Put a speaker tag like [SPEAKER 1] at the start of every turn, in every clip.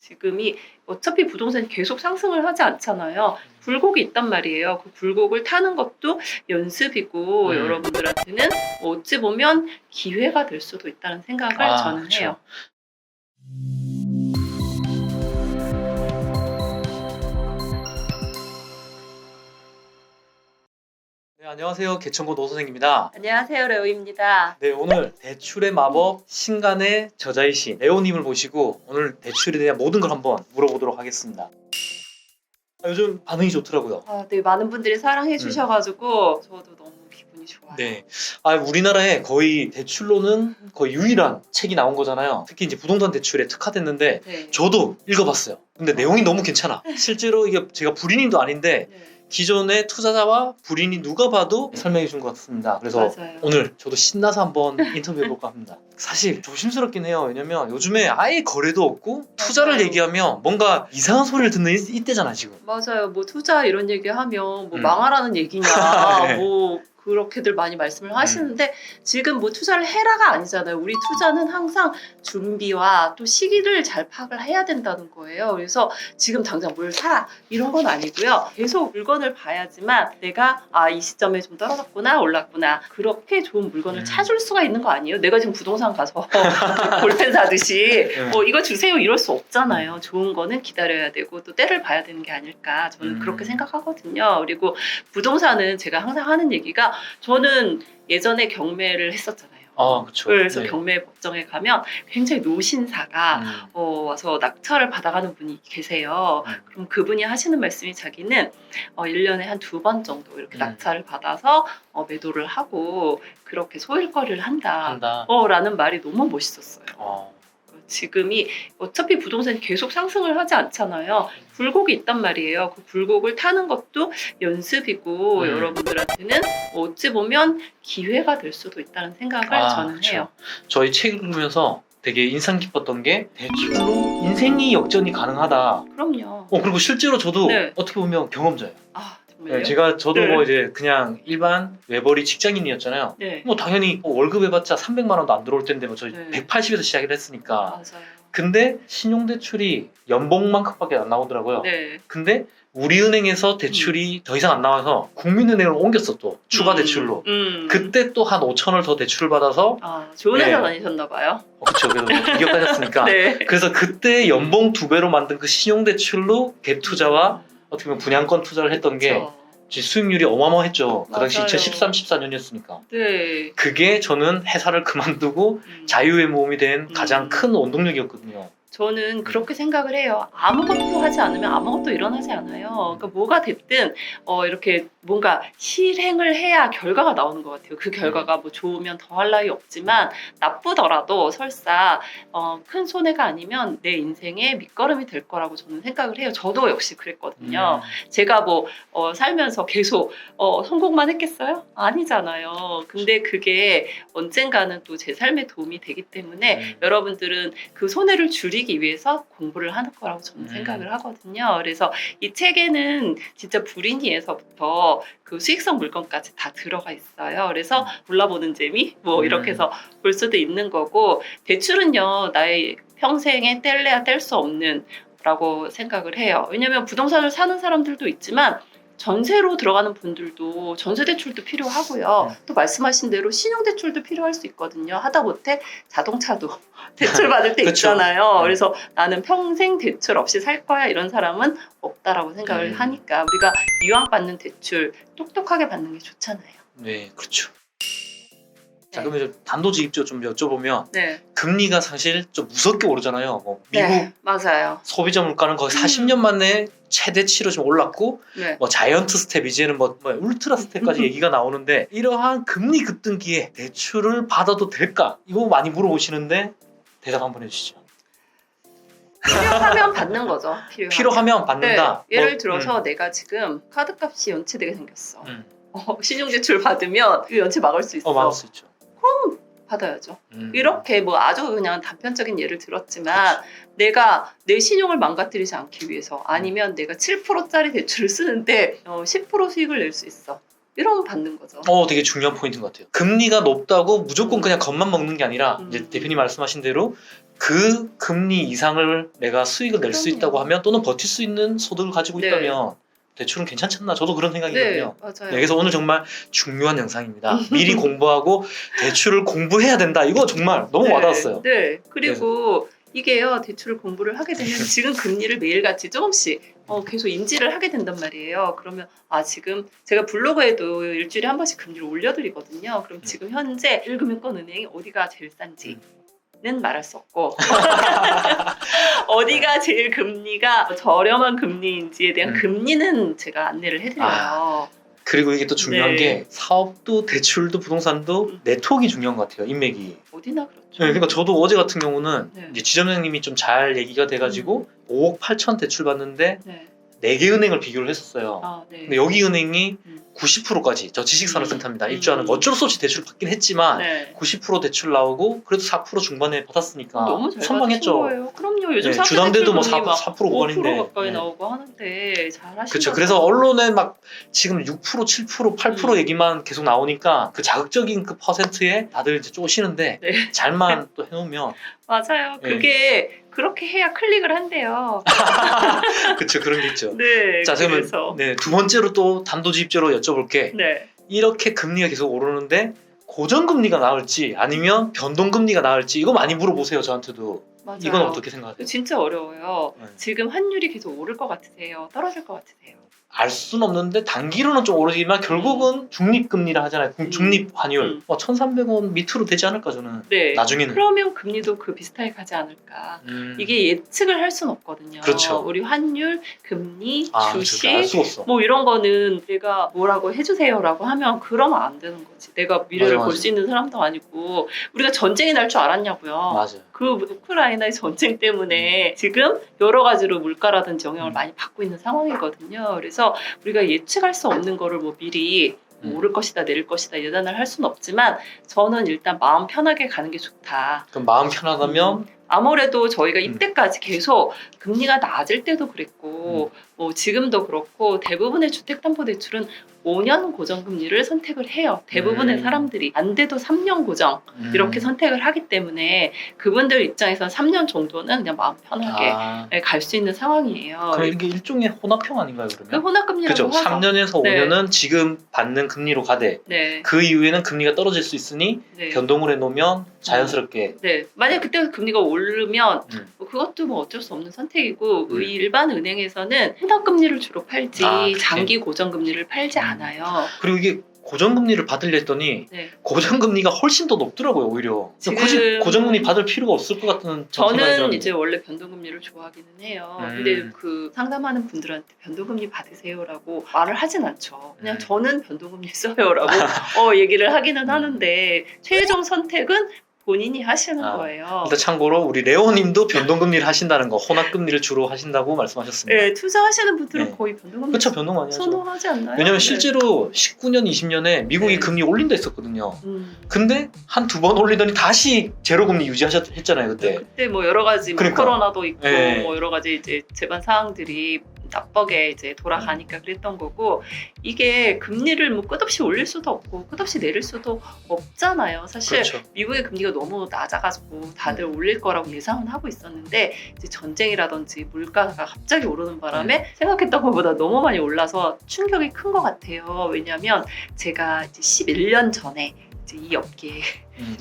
[SPEAKER 1] 지금이 어차피 부동산이 계속 상승을 하지 않잖아요. 굴곡이 있단 말이에요. 그 굴곡을 타는 것도 연습이고 여러분들한테는 어찌 보면 기회가 될 수도 있다는 생각을 저는
[SPEAKER 2] 그쵸.
[SPEAKER 1] 해요.
[SPEAKER 2] 네, 안녕하세요. 개천고 노선생입니다.
[SPEAKER 1] 안녕하세요, 레오입니다.
[SPEAKER 2] 네, 오늘 대출의 마법 신간의 저자이신 레오님을 모시고 오늘 대출에 대한 모든 걸 한번 물어보도록 하겠습니다. 요즘 반응이 좋더라고요.
[SPEAKER 1] 네, 많은 분들이 사랑해 주셔가지고 저도 너무 기분이 좋아요.
[SPEAKER 2] 네, 우리나라에 거의 대출로는 거의 유일한 책이 나온 거잖아요. 특히 이제 부동산 대출에 특화됐는데
[SPEAKER 1] 네.
[SPEAKER 2] 저도 읽어봤어요. 근데 내용이 너무 괜찮아. 실제로 이게 제가 불인인도 아닌데
[SPEAKER 1] 네.
[SPEAKER 2] 기존의 투자자와 불인이 누가 봐도 설명해 준 것 같습니다. 그래서
[SPEAKER 1] 맞아요.
[SPEAKER 2] 오늘 저도 신나서 한번 인터뷰해 볼까 합니다. 사실 조심스럽긴 해요. 왜냐면 요즘에 아예 거래도 없고 투자를
[SPEAKER 1] 맞아요.
[SPEAKER 2] 얘기하면 뭔가 이상한 소리를 듣는 이때잖아 지금.
[SPEAKER 1] 맞아요. 뭐 투자 이런 얘기하면 뭐
[SPEAKER 2] 음.
[SPEAKER 1] 망하라는 얘기냐,
[SPEAKER 2] 네.
[SPEAKER 1] 뭐 그렇게들 많이 말씀을 하시는데 지금 뭐 투자를 해라가 아니잖아요. 우리 투자는 항상 준비와 또 시기를 잘 파악을 해야 된다는 거예요. 그래서 지금 당장 뭘 사라 이런 건 아니고요. 계속 물건을 봐야지만 내가 이 시점에 좀 떨어졌구나 올랐구나 그렇게 좋은 물건을 찾을 수가 있는 거 아니에요. 내가 지금 부동산 가서 볼펜 사듯이 뭐 이거 주세요 이럴 수 없잖아요. 좋은 거는 기다려야 되고 또 때를 봐야 되는 게 아닐까 저는 그렇게 생각하거든요. 그리고 부동산은 제가 항상 하는 얘기가 저는 예전에 경매를 했었잖아요.
[SPEAKER 2] 그렇죠.
[SPEAKER 1] 그래서
[SPEAKER 2] 네.
[SPEAKER 1] 경매 법정에 가면 굉장히 노신사가 와서 낙찰을 받아가는 분이 계세요. 그럼 그분이 하시는 말씀이 자기는 1년에 한 2번 정도 이렇게 낙찰을 받아서 매도를 하고 그렇게 소일거리를 한다. 라는 말이 너무 멋있었어요. 지금이 어차피 부동산이 계속 상승을 하지 않잖아요. 굴곡이 있단 말이에요. 그 굴곡을 타는 것도 연습이고 여러분들한테는 어찌 보면 기회가 될 수도 있다는 생각을 저는
[SPEAKER 2] 그쵸.
[SPEAKER 1] 해요.
[SPEAKER 2] 저희 책 읽으면서 되게 인상 깊었던 게 대출로 인생이 역전이 가능하다.
[SPEAKER 1] 그럼요.
[SPEAKER 2] 그리고 실제로 저도
[SPEAKER 1] 네.
[SPEAKER 2] 어떻게 보면 경험자예요.
[SPEAKER 1] 정말요?
[SPEAKER 2] 저도
[SPEAKER 1] 네.
[SPEAKER 2] 뭐 이제 그냥 일반 외벌이 직장인이었잖아요.
[SPEAKER 1] 네.
[SPEAKER 2] 뭐 당연히 월급 해봤자 300만 원도 안 들어올 텐데 뭐 저희
[SPEAKER 1] 네.
[SPEAKER 2] 180에서 시작을 했으니까.
[SPEAKER 1] 맞아요.
[SPEAKER 2] 근데 신용대출이 연봉만큼밖에 안 나오더라고요.
[SPEAKER 1] 네.
[SPEAKER 2] 근데 우리은행에서 대출이 더 이상 안 나와서 국민은행으로 옮겼어 또 추가 대출로. 그때 또 한 5천을 더 대출을 받아서
[SPEAKER 1] 좋은 회사
[SPEAKER 2] 네.
[SPEAKER 1] 다니셨나 봐요.
[SPEAKER 2] 그쵸. 그래서 기업하셨으니까.
[SPEAKER 1] 네.
[SPEAKER 2] 그래서 그때 연봉 2배로 만든 그 신용대출로 갭 투자와 어떻게 보면 분양권 투자를 했던 게 수익률이 어마어마했죠. 그 당시
[SPEAKER 1] 맞아요.
[SPEAKER 2] 2013, 14년이었으니까.
[SPEAKER 1] 네.
[SPEAKER 2] 그게 저는 회사를 그만두고 자유의 모험이 된 가장 큰 원동력이었거든요.
[SPEAKER 1] 저는 그렇게 생각을 해요. 아무것도 하지 않으면 아무것도 일어나지 않아요. 그러니까 뭐가 됐든 이렇게 뭔가 실행을 해야 결과가 나오는 것 같아요. 그 결과가 뭐 좋으면 더할 나위 없지만 나쁘더라도 설사 큰 손해가 아니면 내 인생의 밑거름이 될 거라고 저는 생각을 해요. 저도 역시 그랬거든요. 제가 뭐 살면서 계속 성공만 했겠어요? 아니잖아요. 근데 그게 언젠가는 또 제 삶에 도움이 되기 때문에 여러분들은 그 손해를 줄이기 위해서 공부를 하는 거라고 저는 생각을 하거든요. 그래서 이 책에는 진짜 불인이에서부터 그 수익성 물건까지 다 들어가 있어요. 그래서 골라보는 재미 뭐 이렇게 해서 볼 수도 있는 거고 대출은요 나의 평생에 뗄래야 뗄 수 없는 라고 생각을 해요. 왜냐면 부동산을 사는 사람들도 있지만 전세로 들어가는 분들도 전세대출도 필요하고요. 또 말씀하신 대로 신용대출도 필요할 수 있거든요. 하다못해 자동차도 대출 받을 때 있잖아요. 그래서 나는 평생 대출 없이 살 거야 이런 사람은 없다라고 생각을 하니까 우리가 이왕 받는 대출 똑똑하게 받는 게 좋잖아요.
[SPEAKER 2] 네, 그렇죠. 자, 그러면 좀 단도직입적으로 좀 여쭤보면
[SPEAKER 1] 네.
[SPEAKER 2] 금리가 사실 좀 무섭게 오르잖아요. 뭐 미국
[SPEAKER 1] 네, 맞아요.
[SPEAKER 2] 소비자 물가는 거의 40년 만에 최대치로 좀 올랐고
[SPEAKER 1] 네.
[SPEAKER 2] 뭐 자이언트 스텝 이제는 뭐 울트라 스텝까지 얘기가 나오는데 이러한 금리 급등기에 대출을 받아도 될까? 이거 많이 물어보시는데 대답 한번 해주시죠.
[SPEAKER 1] 필요하면 받는 거죠.
[SPEAKER 2] 필요하면 받는다.
[SPEAKER 1] 네, 예를 들어서 내가 지금 카드값이 연체되게 생겼어. 신용대출 받으면 이 연체 막을 수 있어.
[SPEAKER 2] 막을 수 있죠.
[SPEAKER 1] 그럼 받아야죠. 이렇게 뭐 아주 그냥 단편적인 예를 들었지만 내가 내 신용을 망가뜨리지 않기 위해서 아니면 내가 7%짜리 대출을 쓰는데 10% 수익을 낼 수 있어. 이러면 받는 거죠.
[SPEAKER 2] 되게 중요한 포인트인 것 같아요. 금리가 높다고 무조건 그냥 겉만 먹는 게 아니라 이제 대표님 말씀하신 대로 그 금리 이상을 내가 수익을 낼 수
[SPEAKER 1] 그럼요.
[SPEAKER 2] 있다고 하면 또는 버틸 수 있는 소득을 가지고
[SPEAKER 1] 네.
[SPEAKER 2] 있다면 대출은 괜찮지 않나? 저도 그런
[SPEAKER 1] 네,
[SPEAKER 2] 생각이거든요.
[SPEAKER 1] 맞아요.
[SPEAKER 2] 네, 그래서 오늘 정말 중요한 영상입니다. 미리 공부하고 대출을 공부해야 된다. 이거 정말 너무
[SPEAKER 1] 네,
[SPEAKER 2] 와닿았어요.
[SPEAKER 1] 네. 그리고 이게요, 대출을 공부를 하게 되면 지금 금리를 매일같이 조금씩 계속 인지를 하게 된단 말이에요. 그러면 지금 제가 블로그에도 일주일에 한 번씩 금리를 올려드리거든요. 그럼 지금 현재 1금융권은행이 어디가 제일 싼지는 말할 수 없고 어디가 제일 금리가 저렴한 금리인지에 대한 금리는 제가 안내를 해드려요.
[SPEAKER 2] 그리고 이게 또 중요한
[SPEAKER 1] 네.
[SPEAKER 2] 게 사업도 대출도 부동산도 네트워크가 중요한 것 같아요. 인맥이.
[SPEAKER 1] 어디나 그렇죠.
[SPEAKER 2] 네, 그러니까 저도 어제 같은 경우는
[SPEAKER 1] 네.
[SPEAKER 2] 이제 지점장님이 좀 잘 얘기가 돼가지고 5억 8천 대출 받는데
[SPEAKER 1] 네.
[SPEAKER 2] 4개 은행을 비교를 했었어요.
[SPEAKER 1] 네.
[SPEAKER 2] 근데 여기 은행이
[SPEAKER 1] 음.
[SPEAKER 2] 90%까지 저 지식산업센터입니다.
[SPEAKER 1] 음.
[SPEAKER 2] 입주하는 거 어쩔 수 없이 대출 받긴 했지만
[SPEAKER 1] 네.
[SPEAKER 2] 90% 대출 나오고 그래도 4% 중반에 받았으니까
[SPEAKER 1] 너무 잘
[SPEAKER 2] 선방했죠.
[SPEAKER 1] 받으신 거예요. 그럼요. 요즘
[SPEAKER 2] 네,
[SPEAKER 1] 사채
[SPEAKER 2] 주담대도 뭐
[SPEAKER 1] 대출 금리
[SPEAKER 2] 4% 후반인데.
[SPEAKER 1] 5% 가까이
[SPEAKER 2] 네.
[SPEAKER 1] 나오고 하는데 잘하시는
[SPEAKER 2] 그렇죠. 그래서 언론에 막 지금 6%, 7%, 8% 얘기만 계속 나오니까 그 자극적인 그 퍼센트에 다들 이제 쪼시는데
[SPEAKER 1] 네.
[SPEAKER 2] 잘만 또 해놓으면
[SPEAKER 1] 맞아요.
[SPEAKER 2] 네.
[SPEAKER 1] 그게 그렇게 해야 클릭을 한대요.
[SPEAKER 2] 그렇죠. 그런 게 있죠.
[SPEAKER 1] 네.
[SPEAKER 2] 자, 그러면
[SPEAKER 1] 그래서
[SPEAKER 2] 네, 두 번째로 또 단도직입적으로 여쭤볼게.
[SPEAKER 1] 네.
[SPEAKER 2] 이렇게 금리가 계속 오르는데 고정금리가 나을지 아니면 변동금리가 나을지 이거 많이 물어보세요. 저한테도.
[SPEAKER 1] 맞아요.
[SPEAKER 2] 이건 어떻게 생각하세요?
[SPEAKER 1] 진짜 어려워요.
[SPEAKER 2] 네.
[SPEAKER 1] 지금 환율이 계속 오를 것 같으세요? 떨어질 것 같으세요?
[SPEAKER 2] 알 수는 없는데 단기로는 좀 오르지만 결국은 중립금리라 하잖아요. 중립환율. 1,300원 밑으로 되지 않을까 저는.
[SPEAKER 1] 네.
[SPEAKER 2] 나중에는.
[SPEAKER 1] 그러면 금리도 그 비슷하게 가지 않을까. 이게 예측을 할 수는 없거든요.
[SPEAKER 2] 그렇죠.
[SPEAKER 1] 우리 환율, 금리, 주식
[SPEAKER 2] 알 수가 없어.
[SPEAKER 1] 뭐 이런 거는 내가 뭐라고 해주세요라고 하면 그러면 안 되는 거지. 내가 미래를
[SPEAKER 2] 맞아.
[SPEAKER 1] 볼 수 있는 사람도 아니고 우리가 전쟁이 날 줄 알았냐고요.
[SPEAKER 2] 맞아요.
[SPEAKER 1] 그 우크라이나의 전쟁 때문에 지금 여러 가지로 물가라든지 영향을 많이 받고 있는 상황이거든요. 그래서 우리가 예측할 수 없는 거를 뭐 미리 오를 것이다 내릴 것이다 예단을 할 수는 없지만 저는 일단 마음 편하게 가는 게 좋다.
[SPEAKER 2] 그럼 마음 편하다면
[SPEAKER 1] 아무래도 저희가 이때까지 계속 금리가 낮을 때도 그랬고 뭐 지금도 그렇고 대부분의 주택담보대출은 5년 고정금리를 선택을 해요. 대부분의 사람들이 안 돼도 3년 고정 이렇게 선택을 하기 때문에 그분들 입장에서는 3년 정도는 그냥 마음 편하게 갈 수 있는 상황이에요.
[SPEAKER 2] 그럼 이게 일종의 혼합형 아닌가요
[SPEAKER 1] 그
[SPEAKER 2] 그러면?
[SPEAKER 1] 혼합금리라고
[SPEAKER 2] 그죠.
[SPEAKER 1] 하죠.
[SPEAKER 2] 3년에서
[SPEAKER 1] 네.
[SPEAKER 2] 5년은 지금 받는 금리로 가되
[SPEAKER 1] 네.
[SPEAKER 2] 그 이후에는 금리가 떨어질 수 있으니
[SPEAKER 1] 네.
[SPEAKER 2] 변동을 해놓으면 자연스럽게
[SPEAKER 1] 네. 만약 그때 금리가 오르면
[SPEAKER 2] 음.
[SPEAKER 1] 그것도 뭐 어쩔 수 없는 선택이고
[SPEAKER 2] 음.
[SPEAKER 1] 일반 은행에서는 혼합금리를 주로 팔지
[SPEAKER 2] 그치.
[SPEAKER 1] 장기 고정금리를 팔지 않아요.
[SPEAKER 2] 그리고 이게 고정금리를 받으려 했더니
[SPEAKER 1] 네.
[SPEAKER 2] 고정금리가 훨씬 더 높더라고요 오히려.
[SPEAKER 1] 지금-
[SPEAKER 2] 굳이 고정금리 받을 필요가 없을 것 같은 생각이
[SPEAKER 1] 저는
[SPEAKER 2] 들었는데.
[SPEAKER 1] 이제 원래 변동금리를 좋아하기는 해요. 근데 그 상담하는 분들한테 변동금리 받으세요라고 말을 하진 않죠. 그냥 저는 변동금리 써요라고 얘기를 하기는 하는데 최종 선택은 본인이 하시는 거예요.
[SPEAKER 2] 일단 참고로 우리 레오님도 변동금리를 하신다는 거 혼합금리를 주로 하신다고 말씀하셨습니다.
[SPEAKER 1] 네, 투자하시는 분들은
[SPEAKER 2] 네.
[SPEAKER 1] 거의 변동금리
[SPEAKER 2] 그렇죠. 변동 많이 하죠.
[SPEAKER 1] 선호하지 않나요?
[SPEAKER 2] 왜냐면
[SPEAKER 1] 네.
[SPEAKER 2] 실제로 19년, 20년에 미국이
[SPEAKER 1] 네.
[SPEAKER 2] 금리 올린다 했었거든요. 근데 한 두 번 올리더니 다시 제로금리 유지하셨잖아요 그때.
[SPEAKER 1] 그때 뭐 여러 가지 뭐
[SPEAKER 2] 그러니까.
[SPEAKER 1] 코로나도 있고
[SPEAKER 2] 네.
[SPEAKER 1] 뭐 여러 가지 이제 재반 사항들이 나쁘게 이제 돌아가니까 그랬던 거고 이게 금리를 뭐 끝없이 올릴 수도 없고 끝없이 내릴 수도 없잖아요. 사실
[SPEAKER 2] 그렇죠.
[SPEAKER 1] 미국의 금리가 너무 낮아가지고 다들 올릴 거라고 예상은 하고 있었는데 이제 전쟁이라든지 물가가 갑자기 오르는 바람에 생각했던 것보다 너무 많이 올라서 충격이 큰 것 같아요. 왜냐하면 제가 이제 11년 전에 이제 이 업계에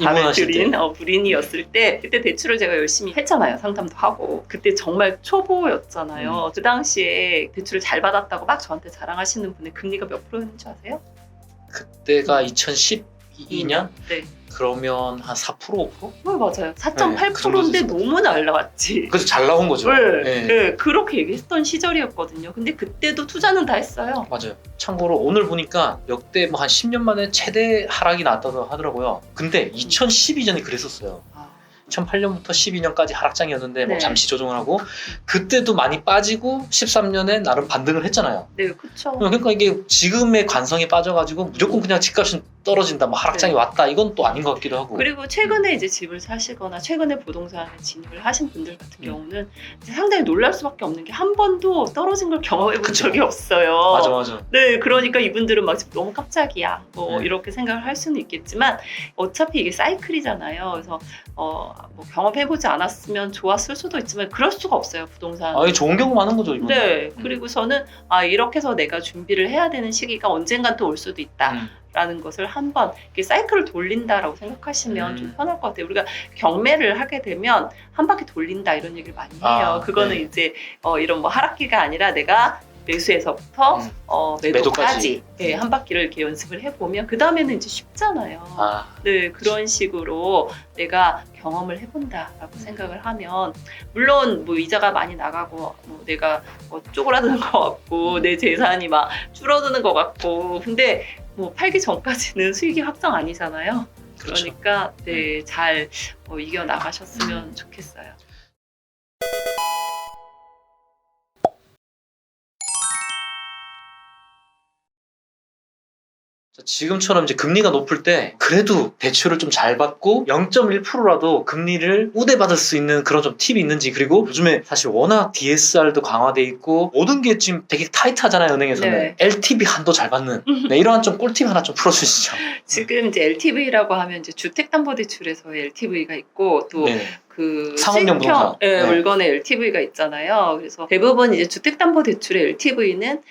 [SPEAKER 1] 발을
[SPEAKER 2] 입문하실 때.
[SPEAKER 1] 들인 불인이었을 때 그때 대출을 제가 열심히 했잖아요. 상담도 하고 그때 정말 초보였잖아요. 그 당시에 대출을 잘 받았다고 막 저한테 자랑하시는 분의 금리가 몇 프로였는지 아세요?
[SPEAKER 2] 그때가 2012년?
[SPEAKER 1] 네.
[SPEAKER 2] 그러면 한 4%, 5%?
[SPEAKER 1] 네, 맞아요. 4.8%인데
[SPEAKER 2] 그 정도
[SPEAKER 1] 너무 날라갔지.
[SPEAKER 2] 그래서 잘 나온 거죠.
[SPEAKER 1] 네,
[SPEAKER 2] 네.
[SPEAKER 1] 네, 그렇게 얘기했던 시절이었거든요. 근데 그때도 투자는 다 했어요.
[SPEAKER 2] 맞아요. 참고로 오늘 보니까 역대 뭐 한 10년 만에 최대 하락이 나왔다고 하더라고요. 근데 2012년에 그랬었어요. 2008년부터 12년까지 하락장이었는데 뭐
[SPEAKER 1] 네.
[SPEAKER 2] 잠시 조정을 하고 그때도 많이 빠지고 13년에 나름 반등을 했잖아요.
[SPEAKER 1] 네, 그렇죠.
[SPEAKER 2] 그러니까 이게 지금의 관성에 빠져가지고 무조건 그냥 집값은 떨어진다, 뭐 하락장이
[SPEAKER 1] 네.
[SPEAKER 2] 왔다, 이건 또 아닌 것 같기도 하고.
[SPEAKER 1] 그리고 최근에 이제 집을 사시거나 최근에 부동산에 진입을 하신 분들 같은
[SPEAKER 2] 음.
[SPEAKER 1] 경우는 이제 상당히 놀랄 수밖에 없는 게 한 번도 떨어진 걸 경험해 본
[SPEAKER 2] 그쵸.
[SPEAKER 1] 적이 없어요.
[SPEAKER 2] 맞아.
[SPEAKER 1] 네, 그러니까 이분들은 막 너무 깜짝이야. 뭐
[SPEAKER 2] 네.
[SPEAKER 1] 이렇게 생각을 할 수는 있겠지만 어차피 이게 사이클이잖아요. 그래서 뭐 경험해보지 않았으면 좋았을 수도 있지만 그럴 수가 없어요, 부동산.
[SPEAKER 2] 이게 좋은 경우 많은 거죠, 이번.
[SPEAKER 1] 네, 그리고서는 이렇게 해서 내가 준비를 해야 되는 시기가 언젠간 또 올 수도 있다. 라는 것을 한번 사이클을 돌린다라고 생각하시면 좀 편할 것 같아요. 우리가 경매를 하게 되면 한 바퀴 돌린다 이런 얘기를 많이 해요. 그거는
[SPEAKER 2] 네.
[SPEAKER 1] 이제 이런 뭐 하락기가 아니라 내가 매수에서부터 매도까지 네, 한 바퀴를 이렇게 연습을 해보면 그 다음에는 이제 쉽잖아요. 네, 그런 식으로 내가 경험을 해본다라고 생각을 하면 물론 뭐 이자가 많이 나가고 뭐 내가 쪼그라드는 것 같고 내 재산이 막 줄어드는 것 같고 근데 뭐 팔기 전까지는 수익이 확정 아니잖아요.
[SPEAKER 2] 그렇죠.
[SPEAKER 1] 그러니까 네, 잘 이겨 나가셨으면 좋겠어요.
[SPEAKER 2] 지금처럼 이제 금리가 높을 때 그래도 대출을 좀 잘 받고 0.1%라도 금리를 우대받을 수 있는 그런 좀 팁이 있는지, 그리고 요즘에 사실 워낙 DSR도 강화돼 있고 모든 게 지금 되게 타이트하잖아요, 은행에서는.
[SPEAKER 1] 네.
[SPEAKER 2] LTV 한도 잘 받는 네, 이러한 좀 꿀팁 하나 좀 풀어주시죠.
[SPEAKER 1] 지금 이제 LTV라고 하면 이제 주택담보대출에서의 LTV가 있고 또
[SPEAKER 2] 네.
[SPEAKER 1] 그
[SPEAKER 2] 상업용 부동산.
[SPEAKER 1] 수익형
[SPEAKER 2] 네.
[SPEAKER 1] 물건의 LTV가 있잖아요. 그래서 대부분 이제 주택담보대출의 LTV는